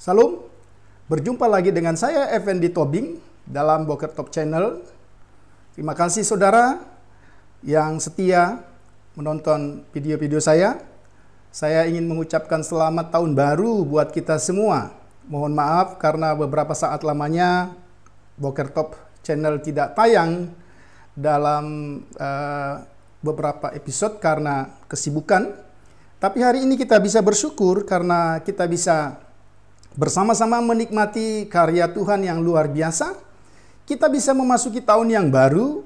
Salam, berjumpa lagi dengan saya Effendi Tobing dalam Boker Top Channel. Terima kasih saudara yang setia menonton video-video saya. Saya ingin mengucapkan selamat tahun baru buat kita semua. Mohon maaf karena beberapa saat lamanya Boker Top Channel tidak tayang dalam beberapa episode karena kesibukan. Tapi hari ini kita bisa bersyukur karena kita bisa bersama-sama menikmati karya Tuhan yang luar biasa. Kita bisa memasuki tahun yang baru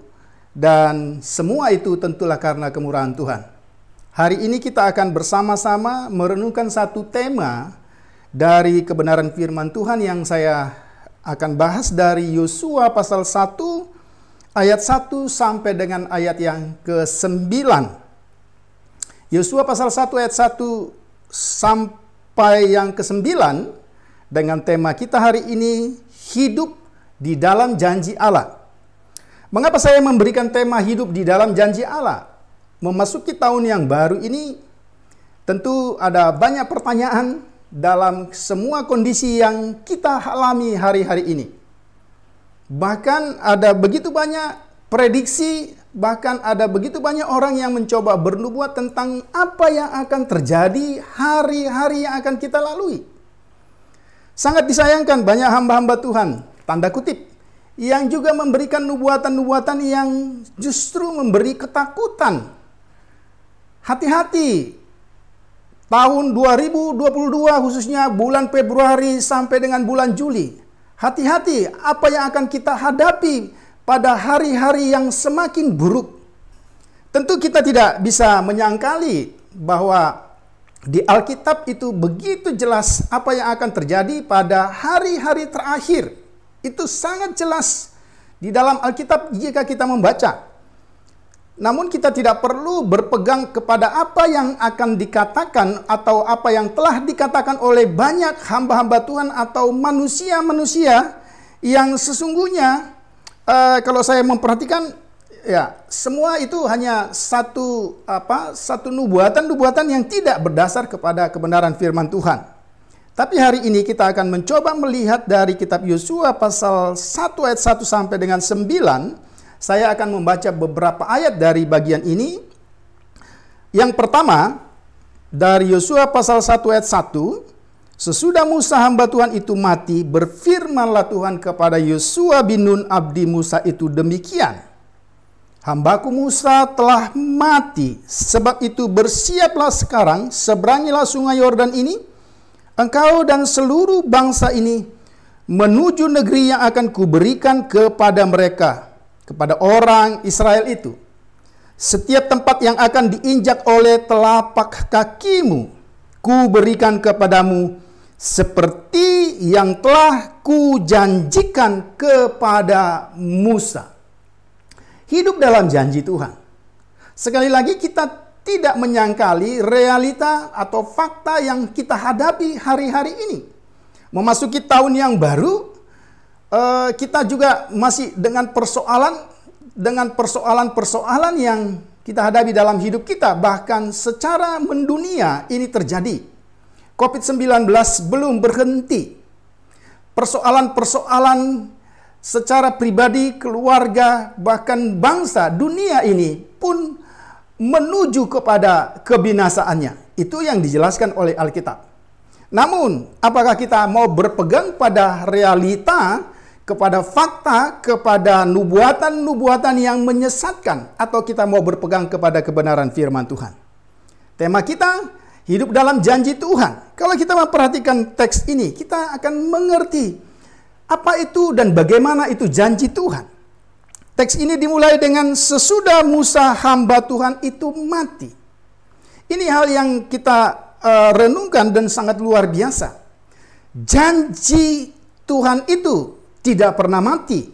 dan semua itu tentulah karena kemurahan Tuhan. Hari ini kita akan bersama-sama merenungkan satu tema dari kebenaran firman Tuhan yang saya akan bahas dari Yosua pasal 1 ayat 1 sampai dengan ayat yang ke-9. Yosua pasal 1 ayat 1 sampai yang ke-9 dengan tema kita hari ini, hidup di dalam janji Allah. Mengapa saya memberikan tema hidup di dalam janji Allah? Memasuki tahun yang baru ini, tentu ada banyak pertanyaan dalam semua kondisi yang kita alami hari-hari ini. Bahkan ada begitu banyak prediksi, bahkan ada begitu banyak orang yang mencoba bernubuat tentang apa yang akan terjadi hari-hari yang akan kita lalui. Sangat disayangkan banyak hamba-hamba Tuhan, tanda kutip, yang juga memberikan nubuatan-nubuatan yang justru memberi ketakutan. Hati-hati, tahun 2022 khususnya bulan Februari sampai dengan bulan Juli. Hati-hati apa yang akan kita hadapi pada hari-hari yang semakin buruk. Tentu kita tidak bisa menyangkali bahwa di Alkitab itu begitu jelas apa yang akan terjadi pada hari-hari terakhir. Itu sangat jelas di dalam Alkitab jika kita membaca. Namun kita tidak perlu berpegang kepada apa yang akan dikatakan atau apa yang telah dikatakan oleh banyak hamba-hamba Tuhan atau manusia-manusia yang sesungguhnya kalau saya memperhatikan, ya, semua itu hanya satu nubuatan-nubuatan yang tidak berdasar kepada kebenaran firman Tuhan. Tapi hari ini kita akan mencoba melihat dari kitab Yosua pasal 1 ayat 1 sampai dengan 9. Saya akan membaca beberapa ayat dari bagian ini. Yang pertama, dari Yosua pasal 1 ayat 1. Sesudah Musa hamba Tuhan itu mati, berfirmanlah Tuhan kepada Yosua bin Nun abdi Musa itu demikian. Hambaku Musa telah mati, sebab itu bersiaplah sekarang, seberangilah sungai Yordan ini, engkau dan seluruh bangsa ini, menuju negeri yang akan kuberikan kepada mereka, kepada orang Israel itu. Setiap tempat yang akan diinjak oleh telapak kakimu, kuberikan kepadamu, seperti yang telah kujanjikan kepada Musa. Hidup dalam janji Tuhan. Sekali lagi kita tidak menyangkali realita atau fakta yang kita hadapi hari-hari ini. Memasuki tahun yang baru, kita juga masih dengan persoalan-persoalan yang kita hadapi dalam hidup kita. Bahkan secara mendunia ini terjadi. COVID-19 belum berhenti. Persoalan-persoalan secara pribadi, keluarga, bahkan bangsa, dunia ini pun menuju kepada kebinasaannya. Itu yang dijelaskan oleh Alkitab. Namun, apakah kita mau berpegang pada realita, kepada fakta, kepada nubuatan-nubuatan yang menyesatkan, atau kita mau berpegang kepada kebenaran firman Tuhan? Tema kita, hidup dalam janji Tuhan. Kalau kita memperhatikan teks ini, kita akan mengerti apa itu dan bagaimana itu janji Tuhan. Teks ini dimulai dengan sesudah Musa hamba Tuhan itu mati. Ini hal yang kita renungkan dan sangat luar biasa. Janji Tuhan itu tidak pernah mati.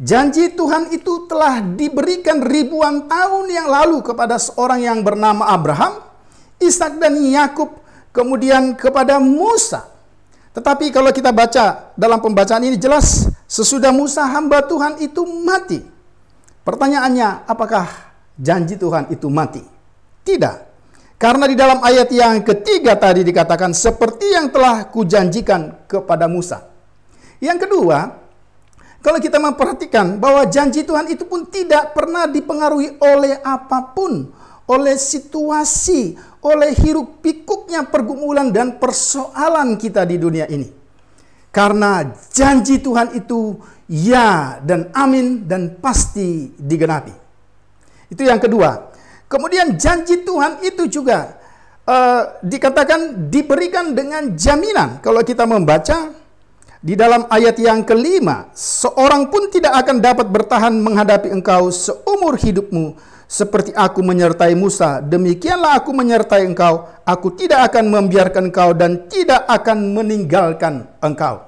Janji Tuhan itu telah diberikan ribuan tahun yang lalu kepada seorang yang bernama Abraham, Ishak dan Yakub, kemudian kepada Musa. Tetapi kalau kita baca dalam pembacaan ini jelas sesudah Musa hamba Tuhan itu mati. Pertanyaannya, apakah janji Tuhan itu mati? Tidak. Karena di dalam ayat yang ketiga tadi dikatakan seperti yang telah kujanjikan kepada Musa. Yang kedua, kalau kita memperhatikan bahwa janji Tuhan itu pun tidak pernah dipengaruhi oleh apapun, oleh situasi, oleh hiruk pikuknya pergumulan dan persoalan kita di dunia ini. Karena janji Tuhan itu ya dan amin dan pasti digenapi. Itu yang kedua. Kemudian janji Tuhan itu juga dikatakan diberikan dengan jaminan. Kalau kita membaca di dalam ayat yang kelima, seorang pun tidak akan dapat bertahan menghadapi engkau seumur hidupmu, seperti aku menyertai Musa, demikianlah aku menyertai engkau, aku tidak akan membiarkan engkau dan tidak akan meninggalkan engkau.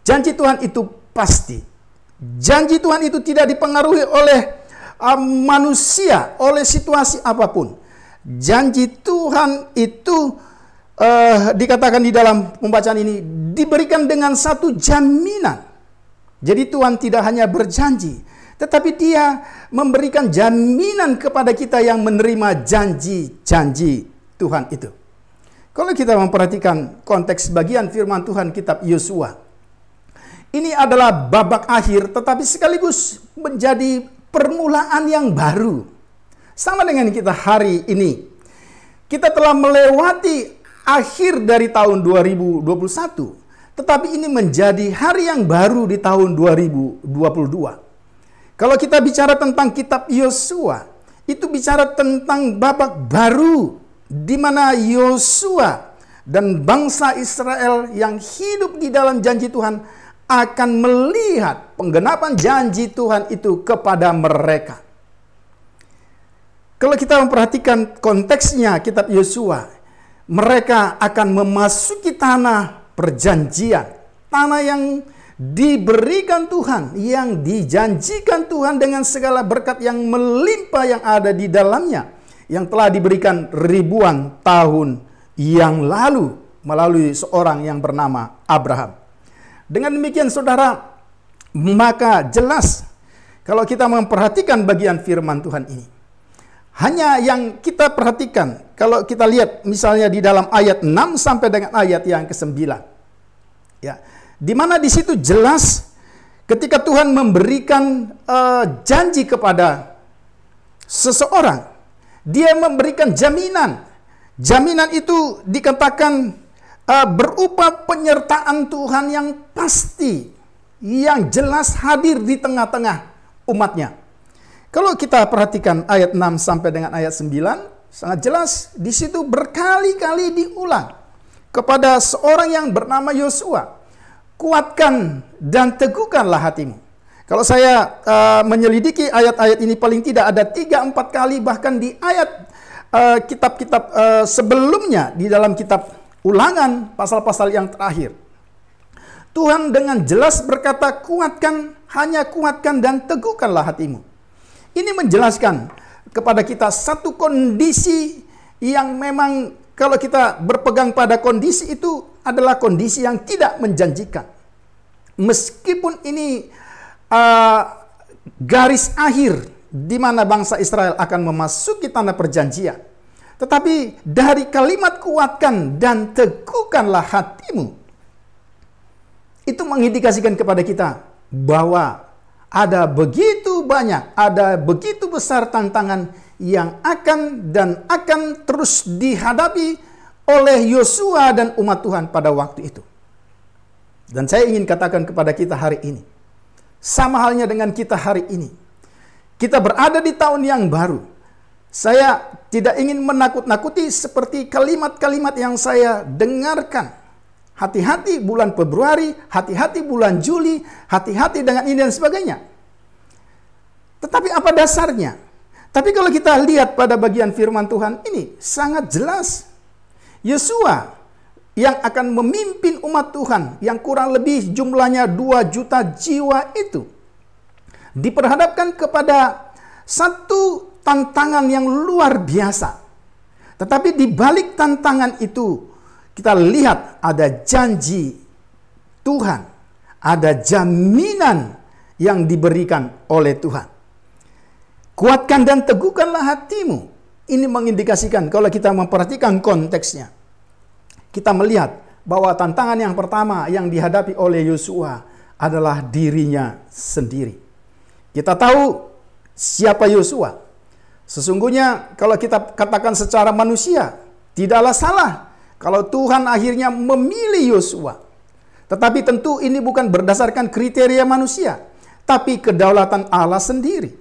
Janji Tuhan itu pasti. Janji Tuhan itu tidak dipengaruhi oleh manusia, oleh situasi apapun. Janji Tuhan itu dikatakan di dalam pembacaan ini diberikan dengan satu jaminan. Jadi Tuhan tidak hanya berjanji, tetapi Dia memberikan jaminan kepada kita yang menerima janji-janji Tuhan itu. Kalau kita memperhatikan konteks bagian firman Tuhan kitab Yosua, ini adalah babak akhir tetapi sekaligus menjadi permulaan yang baru. Sama dengan kita hari ini. Kita telah melewati akhir dari tahun 2021. Tetapi ini menjadi hari yang baru di tahun 2022. Kalau kita bicara tentang kitab Yosua, itu bicara tentang babak baru di mana Yosua dan bangsa Israel yang hidup di dalam janji Tuhan akan melihat penggenapan janji Tuhan itu kepada mereka. Kalau kita memperhatikan konteksnya kitab Yosua, mereka akan memasuki tanah perjanjian, tanah yang diberikan Tuhan, yang dijanjikan Tuhan dengan segala berkat yang melimpah yang ada di dalamnya, yang telah diberikan ribuan tahun yang lalu melalui seorang yang bernama Abraham. Dengan demikian saudara, maka jelas kalau kita memperhatikan bagian firman Tuhan ini, hanya yang kita perhatikan, kalau kita lihat misalnya di dalam ayat 6 sampai dengan ayat yang ke-9. Ya, di mana di situ jelas ketika Tuhan memberikan janji kepada seseorang, Dia memberikan jaminan. Jaminan itu dikatakan berupa penyertaan Tuhan yang pasti, yang jelas hadir di tengah-tengah umatnya. Kalau kita perhatikan ayat 6 sampai dengan ayat 9, sangat jelas di situ berkali-kali diulang kepada seorang yang bernama Yosua, kuatkan dan teguhkanlah hatimu. Kalau saya menyelidiki ayat-ayat ini paling tidak ada 3-4 kali, bahkan di ayat kitab-kitab sebelumnya di dalam kitab Ulangan pasal-pasal yang terakhir, Tuhan dengan jelas berkata, kuatkan, hanya kuatkan dan teguhkanlah hatimu. Ini menjelaskan kepada kita satu kondisi yang memang kalau kita berpegang pada kondisi itu adalah kondisi yang tidak menjanjikan. Meskipun ini garis akhir di mana bangsa Israel akan memasuki tanah perjanjian. Tetapi dari kalimat kuatkan dan teguhkanlah hatimu, itu mengindikasikan kepada kita bahwa ada begitu banyak, ada begitu besar tantangan yang akan terus dihadapi oleh Yosua dan umat Tuhan pada waktu itu. Dan saya ingin katakan kepada kita hari ini, sama halnya dengan kita hari ini, kita berada di tahun yang baru. Saya tidak ingin menakut-nakuti seperti kalimat-kalimat yang saya dengarkan. Hati-hati bulan Februari, hati-hati bulan Juli, hati-hati dengan ini dan sebagainya. Tetapi apa dasarnya? Tapi kalau kita lihat pada bagian firman Tuhan ini, sangat jelas. Yosua yang akan memimpin umat Tuhan, yang kurang lebih jumlahnya 2 juta jiwa itu, diperhadapkan kepada satu tantangan yang luar biasa. Tetapi di balik tantangan itu, kita lihat ada janji Tuhan, ada jaminan yang diberikan oleh Tuhan. Kuatkan dan teguhkanlah hatimu. ini mengindikasikan kalau kita memperhatikan konteksnya. Kita melihat bahwa tantangan yang pertama yang dihadapi oleh Yosua adalah dirinya sendiri. Kita tahu siapa Yosua. Sesungguhnya kalau kita katakan secara manusia, tidaklah salah kalau Tuhan akhirnya memilih Yosua. Tetapi tentu ini bukan berdasarkan kriteria manusia, tapi kedaulatan Allah sendiri.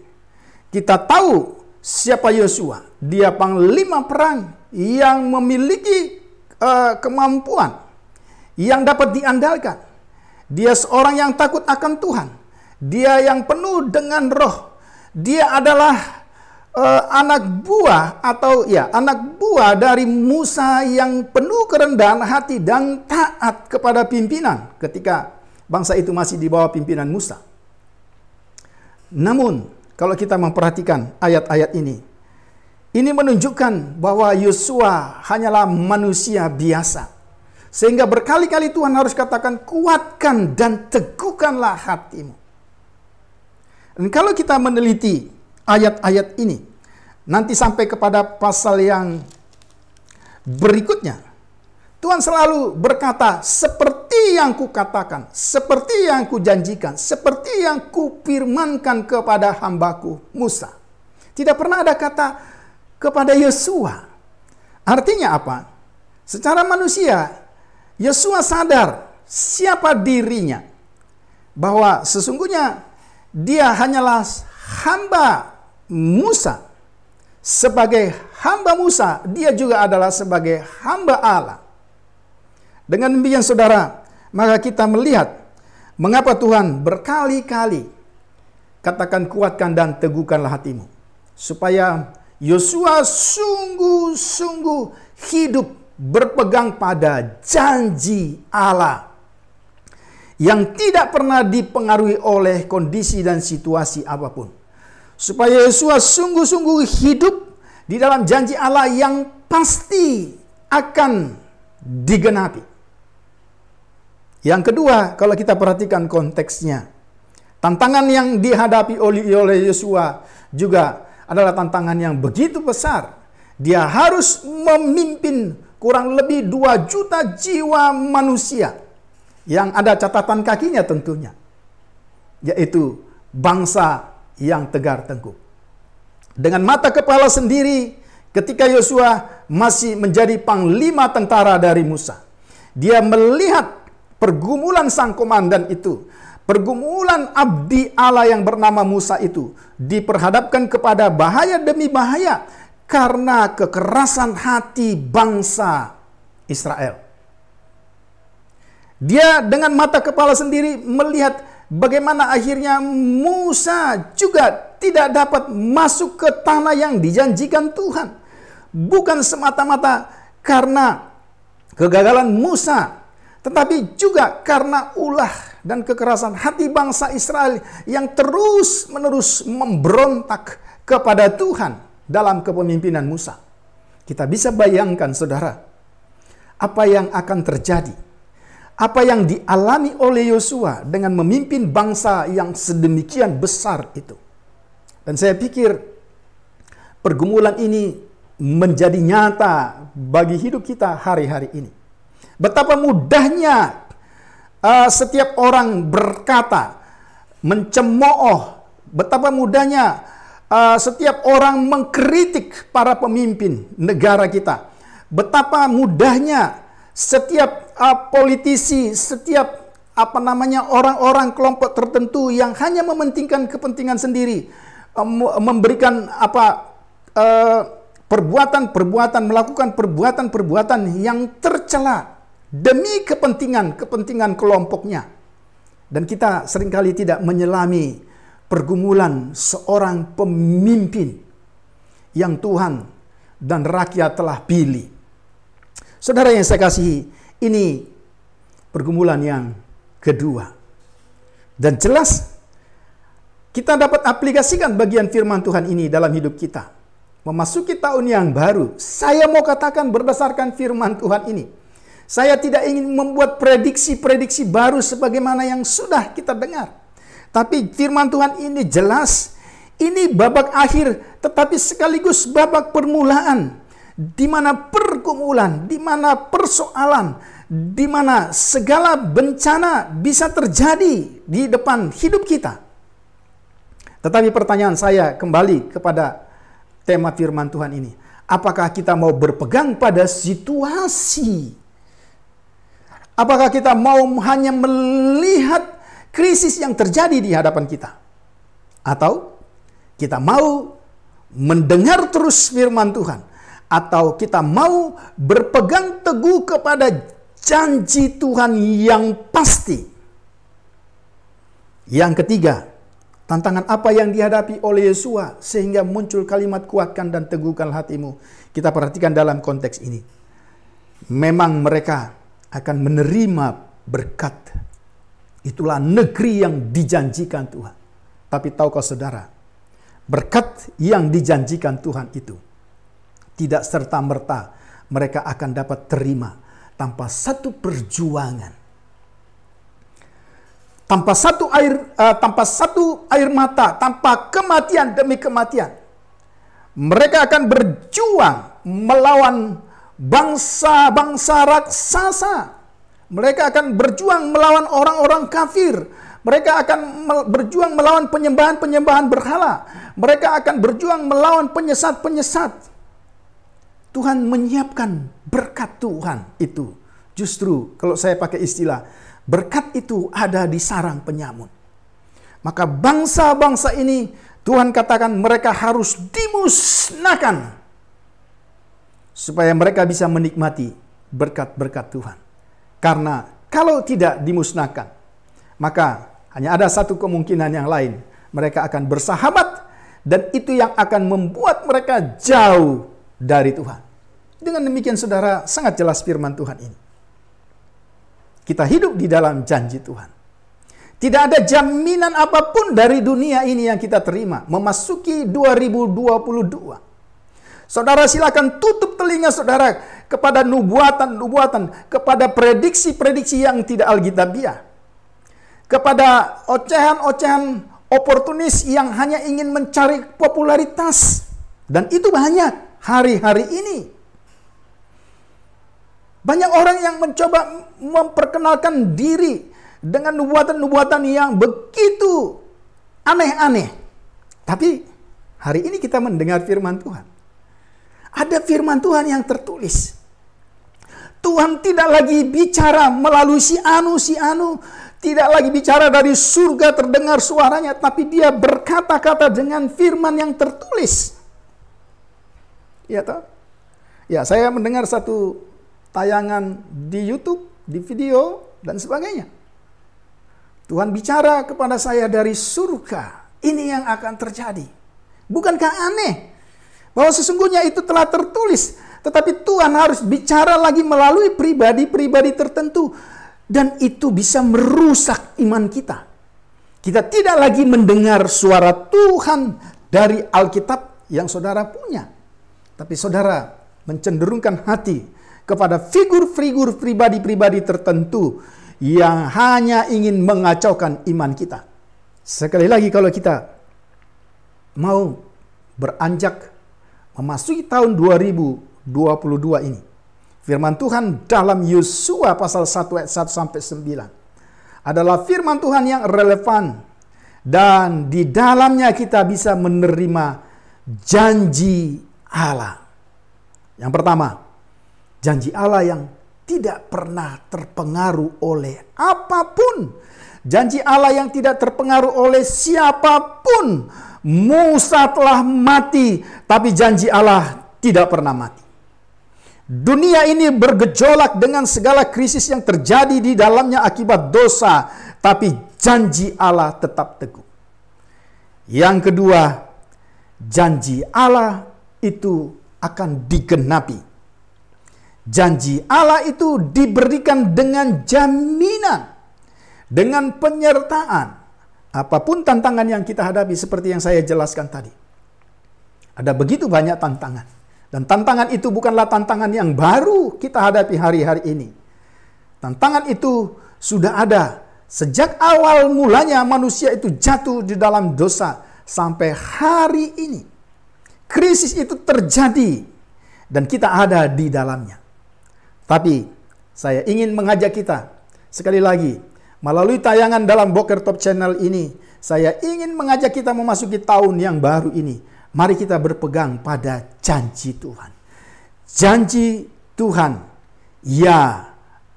Kita tahu siapa Yosua. Dia panglima perang yang memiliki kemampuan yang dapat diandalkan. Dia seorang yang takut akan Tuhan. Dia yang penuh dengan roh. Dia adalah anak buah dari Musa yang penuh kerendahan hati dan taat kepada pimpinan ketika bangsa itu masih di bawah pimpinan Musa. Namun, kalau kita memperhatikan ayat-ayat ini menunjukkan bahwa Yosua hanyalah manusia biasa. Sehingga berkali-kali Tuhan harus katakan, kuatkan dan teguhkanlah hatimu. Dan kalau kita meneliti ayat-ayat ini, nanti sampai kepada pasal yang berikutnya, Tuhan selalu berkata, seperti yang kukatakan, seperti yang kujanjikan, seperti yang kufirmankan kepada hambaku Musa. Tidak pernah ada kata kepada Yosua. Artinya apa? Secara manusia, Yosua sadar siapa dirinya. Bahwa sesungguhnya dia hanyalah hamba Musa. Sebagai hamba Musa, dia juga adalah sebagai hamba Allah. Dengan demikian saudara, maka kita melihat mengapa Tuhan berkali-kali katakan kuatkan dan teguhkanlah hatimu. Supaya Yosua sungguh-sungguh hidup berpegang pada janji Allah yang tidak pernah dipengaruhi oleh kondisi dan situasi apapun. Supaya Yosua sungguh-sungguh hidup di dalam janji Allah yang pasti akan digenapi. Yang kedua, kalau kita perhatikan konteksnya, tantangan yang dihadapi oleh Yosua juga adalah tantangan yang begitu besar. Dia harus memimpin kurang lebih 2 juta jiwa manusia yang ada catatan kakinya tentunya, yaitu bangsa yang tegar tengkuk. Dengan mata kepala sendiri ketika Yosua masih menjadi panglima tentara dari Musa, dia melihat pergumulan sang komandan itu, pergumulan abdi Allah yang bernama Musa itu diperhadapkan kepada bahaya demi bahaya karena kekerasan hati bangsa Israel. Dia dengan mata kepala sendiri melihat bagaimana akhirnya Musa juga tidak dapat masuk ke tanah yang dijanjikan Tuhan. Bukan semata-mata karena kegagalan Musa, tetapi juga karena ulah dan kekerasan hati bangsa Israel yang terus-menerus memberontak kepada Tuhan dalam kepemimpinan Musa. Kita bisa bayangkan saudara, apa yang akan terjadi, apa yang dialami oleh Yosua dengan memimpin bangsa yang sedemikian besar itu. Dan saya pikir pergumulan ini menjadi nyata bagi hidup kita hari-hari ini. Betapa mudahnya setiap orang berkata, mencemooh. Betapa mudahnya setiap orang mengkritik para pemimpin negara kita. Betapa mudahnya setiap politisi, setiap orang-orang kelompok tertentu yang hanya mementingkan kepentingan sendiri, memberikan perbuatan-perbuatan, melakukan perbuatan-perbuatan yang tercela demi kepentingan kelompoknya. Dan kita seringkali tidak menyelami pergumulan seorang pemimpin yang Tuhan dan rakyat telah pilih. Saudara yang saya kasihi, ini pergumulan yang kedua. Dan jelas kita dapat aplikasikan bagian firman Tuhan ini dalam hidup kita. Memasuki tahun yang baru, saya mau katakan berdasarkan firman Tuhan ini, saya tidak ingin membuat prediksi-prediksi baru sebagaimana yang sudah kita dengar. Tapi firman Tuhan ini jelas, Ini babak akhir, tetapi sekaligus babak permulaan, di mana pergumulan, di mana persoalan, di mana segala bencana bisa terjadi di depan hidup kita. Tetapi pertanyaan saya kembali kepada tema firman Tuhan ini. Apakah kita mau berpegang pada situasi? Apakah kita mau hanya melihat krisis yang terjadi di hadapan kita? Atau kita mau mendengar terus firman Tuhan? Atau kita mau berpegang teguh kepada janji Tuhan yang pasti? Yang ketiga, tantangan apa yang dihadapi oleh Yosua sehingga muncul kalimat kuatkan dan teguhkan hatimu? Kita perhatikan dalam konteks ini. Memang mereka akan menerima berkat. Itulah negeri yang dijanjikan Tuhan. Tapi tahukah saudara, berkat yang dijanjikan Tuhan itu tidak serta-merta mereka akan dapat terima tanpa satu perjuangan. Tanpa satu air mata, tanpa kematian demi kematian. Mereka akan berjuang melawan bangsa-bangsa raksasa. Mereka akan berjuang melawan orang-orang kafir. Mereka akan berjuang melawan penyembahan-penyembahan berhala. Mereka akan berjuang melawan penyesat-penyesat. Tuhan menyiapkan berkat Tuhan itu. Justru kalau saya pakai istilah, berkat itu ada di sarang penyamun. Maka bangsa-bangsa ini Tuhan katakan mereka harus dimusnahkan. Supaya mereka bisa menikmati berkat-berkat Tuhan. Karena kalau tidak dimusnahkan, maka hanya ada satu kemungkinan yang lain. Mereka akan bersahabat dan itu yang akan membuat mereka jauh dari Tuhan. Dengan demikian saudara, sangat jelas firman Tuhan ini. Kita hidup di dalam janji Tuhan. Tidak ada jaminan apapun dari dunia ini yang kita terima. Memasuki 2022. Saudara silakan tutup telinga saudara kepada nubuatan-nubuatan, kepada prediksi-prediksi yang tidak alkitabiah. Kepada ocehan-ocehan oportunis yang hanya ingin mencari popularitas. Dan itu banyak hari-hari ini. Banyak orang yang mencoba memperkenalkan diri dengan nubuatan-nubuatan yang begitu aneh-aneh. Tapi hari ini kita mendengar firman Tuhan. Ada firman Tuhan yang tertulis. Tuhan tidak lagi bicara melalui si anu. Tidak lagi bicara dari surga terdengar suaranya. Tapi dia berkata-kata dengan firman yang tertulis. Ya toh? Ya, saya mendengar satu tayangan di YouTube, di video, dan sebagainya. Tuhan bicara kepada saya dari surga. Ini yang akan terjadi. Bukankah aneh? Bahwa sesungguhnya itu telah tertulis. Tetapi Tuhan harus bicara lagi melalui pribadi-pribadi tertentu. Dan itu bisa merusak iman kita. Kita tidak lagi mendengar suara Tuhan dari Alkitab yang saudara punya. Tapi saudara mencenderungkan hati kepada figur-figur pribadi-pribadi tertentu yang hanya ingin mengacaukan iman kita. Sekali lagi kalau kita mau beranjak memasuki tahun 2022 ini, firman Tuhan dalam Yosua pasal 1 ayat 1 sampai 9 adalah firman Tuhan yang relevan dan di dalamnya kita bisa menerima janji Allah. Yang pertama, janji Allah yang tidak pernah terpengaruh oleh apapun. Janji Allah yang tidak terpengaruh oleh siapapun. Musa telah mati, tapi janji Allah tidak pernah mati. Dunia ini bergejolak dengan segala krisis yang terjadi di dalamnya akibat dosa, tapi janji Allah tetap teguh. Yang kedua, janji Allah itu akan digenapi. Janji Allah itu diberikan dengan jaminan, dengan penyertaan. Apapun tantangan yang kita hadapi seperti yang saya jelaskan tadi. Ada begitu banyak tantangan. Dan tantangan itu bukanlah tantangan yang baru kita hadapi hari-hari ini. Tantangan itu sudah ada. Sejak awal mulanya manusia itu jatuh di dalam dosa. sampai hari ini. Krisis itu terjadi dan kita ada di dalamnya. Tapi saya ingin mengajak kita sekali lagi melalui tayangan dalam Boker Top Channel ini, saya ingin mengajak kita memasuki tahun yang baru ini. Mari kita berpegang pada janji Tuhan. Janji Tuhan, ya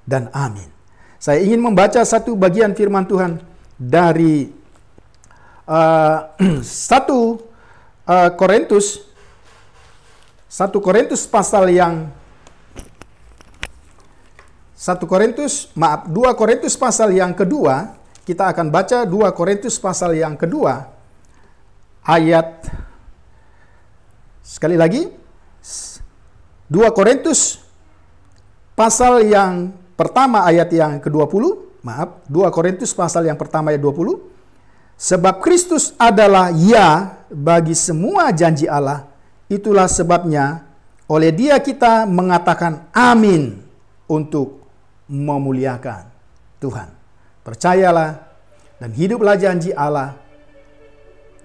dan amin. Saya ingin membaca satu bagian firman Tuhan dari 1 Korintus pasal yang 2 Korintus pasal yang kedua. Kita akan baca 2 Korintus pasal yang kedua ayat, sekali lagi, 2 Korintus pasal yang pertama ayat yang ke-20. 2 Korintus pasal yang pertama ayat 20. Sebab Kristus adalah ya bagi semua janji Allah. Itulah sebabnya oleh Dia kita mengatakan amin untuk memuliakan Tuhan. Percayalah dan hiduplah janji Allah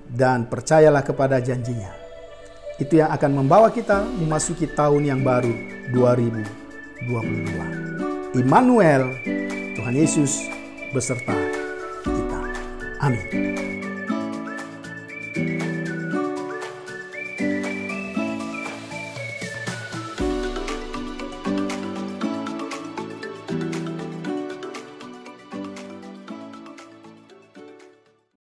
dan percayalah kepada janjinya. Itu yang akan membawa kita memasuki tahun yang baru 2022. Immanuel, Tuhan Yesus beserta kita. Amin.